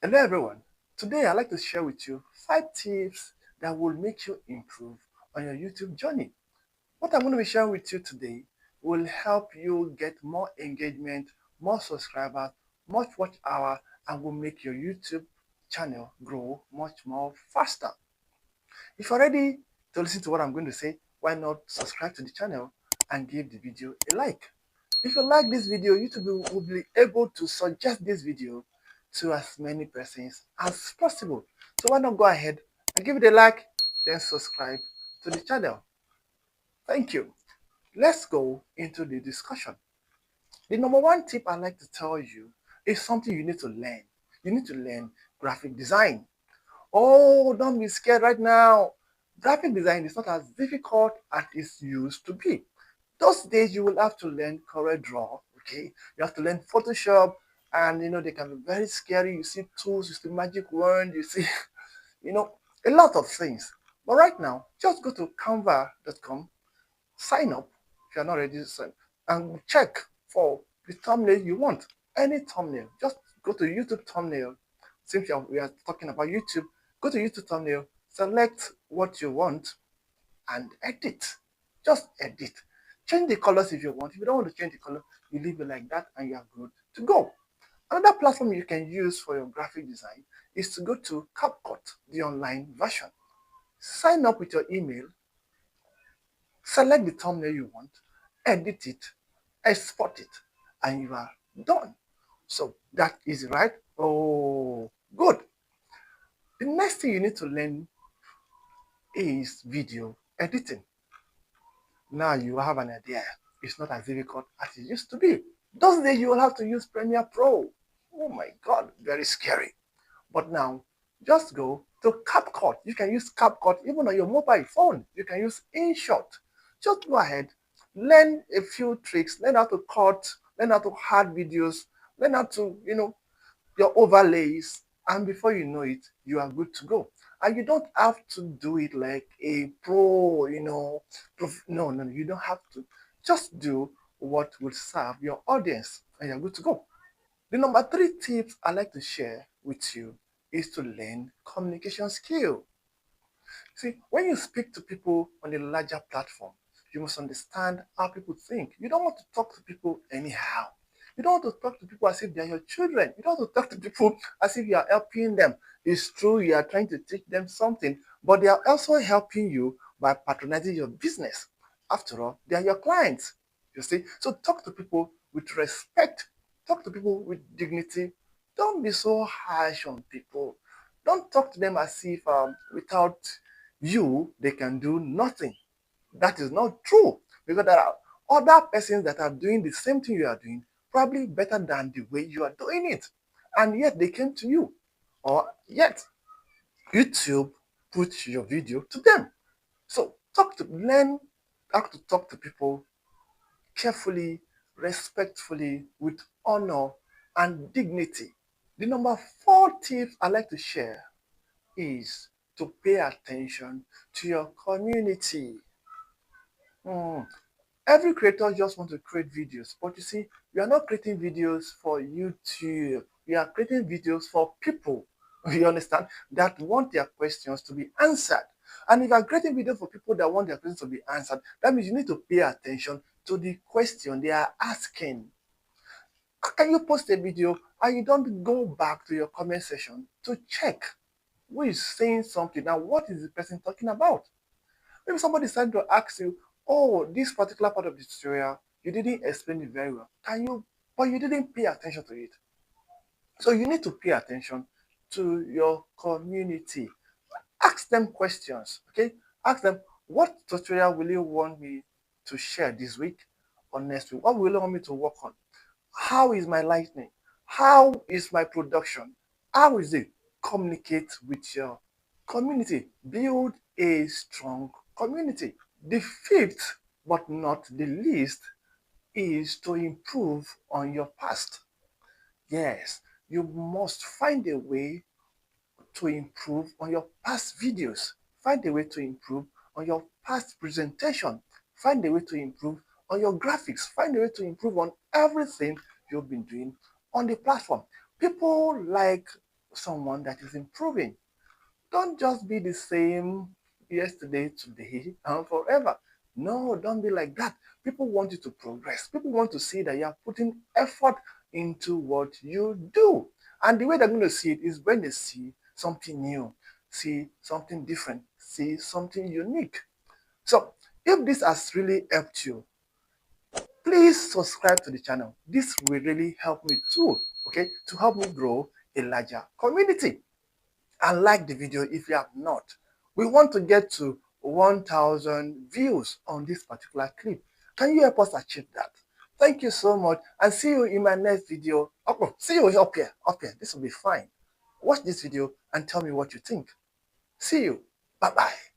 Hello everyone. Today I'd like to share with you 5 tips that will make you improve on your YouTube journey. What I'm going to be sharing with you today will help you get more engagement, more subscribers, much watch hour, and will make your YouTube channel grow much more faster. If you're ready to listen to what I'm going to say, why not subscribe to the channel and give the video a like? If you like this video, YouTube will be able to suggest this video to as many persons as possible. So why not go ahead and give it a like, then subscribe to the channel. Thank you. Let's go into the discussion. The number one tip I like to tell you is something you need to learn. You need to learn graphic design. Oh, don't be scared right now. Graphic design is not as difficult as it used to be. Those days you will have to learn CorelDRAW, okay? You have to learn Photoshop, and they can be very scary. You see tools, you see magic wand, you see, you know, a lot of things. But right now, just go to canva.com, sign up if you're not ready to sign, and check for the thumbnail you want. Any thumbnail. Just go to YouTube thumbnail. Since we are talking about YouTube, go to YouTube thumbnail, select what you want, and edit. Just edit. Change the colors if you want. If you don't want to change the color, you leave it like that and you are good to go. Another platform you can use for your graphic design is to go to CapCut, the online version. Sign up with your email, select the thumbnail you want, edit it, export it, and you are done. So that is right. Oh, good. The next thing you need to learn is video editing. Now you have an idea. It's not as difficult as it used to be. Those days you will have to use Premiere Pro. Oh my God, very scary. But now, just go to CapCut. You can use CapCut even on your mobile phone. You can use InShot. Just go ahead, learn a few tricks, learn how to cut, learn how to add videos, learn how to, your overlays, and before you know it, you are good to go. And you don't have to do it like a pro, no, you don't have to. Just do what will serve your audience, and you're good to go. The number three tips I like to share with you is to learn communication skill. See, when you speak to people on a larger platform, you must understand how people think. You don't want to talk to people anyhow. You don't want to talk to people as if they are your children. You don't want to talk to people as if you are helping them. It's true, you are trying to teach them something, but they are also helping you by patronizing your business. After all, they are your clients. You see? So talk to people with respect. Talk to people with dignity. Don't be so harsh on people. Don't talk to them as if without you, they can do nothing. That is not true, because there are other persons that are doing the same thing you are doing, probably better than the way you are doing it. And yet they came to you. Or yet YouTube put your video to them. So learn how to talk to people carefully, respectfully, with honor and dignity. The number four tip I like to share is to pay attention to your community. Hmm. Every creator just wants to create videos, but you see, we are not creating videos for YouTube. We are creating videos for people, you understand, that want their questions to be answered. And if you are creating videos for people that want their questions to be answered, that means you need to pay attention to the question they are asking. Can you post a video and you don't go back to your comment section to check who is saying something and what is the person talking about? Maybe somebody is trying to ask you, oh, this particular part of the tutorial, you didn't explain it very well. But you didn't pay attention to it. So you need to pay attention to your community. Ask them questions, okay? Ask them, what tutorial will you want me to share this week or next week? What will you want me to work on? How is my lighting? How is my production? How is it? Communicate with your community. Build a strong community. The fifth, but not the least, is to improve on your past. Yes, you must find a way to improve on your past videos. Find a way to improve on your past presentation. Find a way to improve on your graphics. Find a way to improve on everything you've been doing on the platform. People like someone that is improving. Don't just be the same yesterday, today, and forever. No, don't be like that. People want you to progress. People want to see that you are putting effort into what you do. And the way they're going to see it is when they see something new, see something different, see something unique. So, if this has really helped you, please subscribe to the channel. This will really help me too, okay, to help me grow a larger community. And like the video if you have not. We want to get to 1,000 views on this particular clip. Can you help us achieve that? Thank you so much and see you in my next video. Oh, see you up here, up here. This will be fine. Watch this video and tell me what you think. See you. Bye-bye.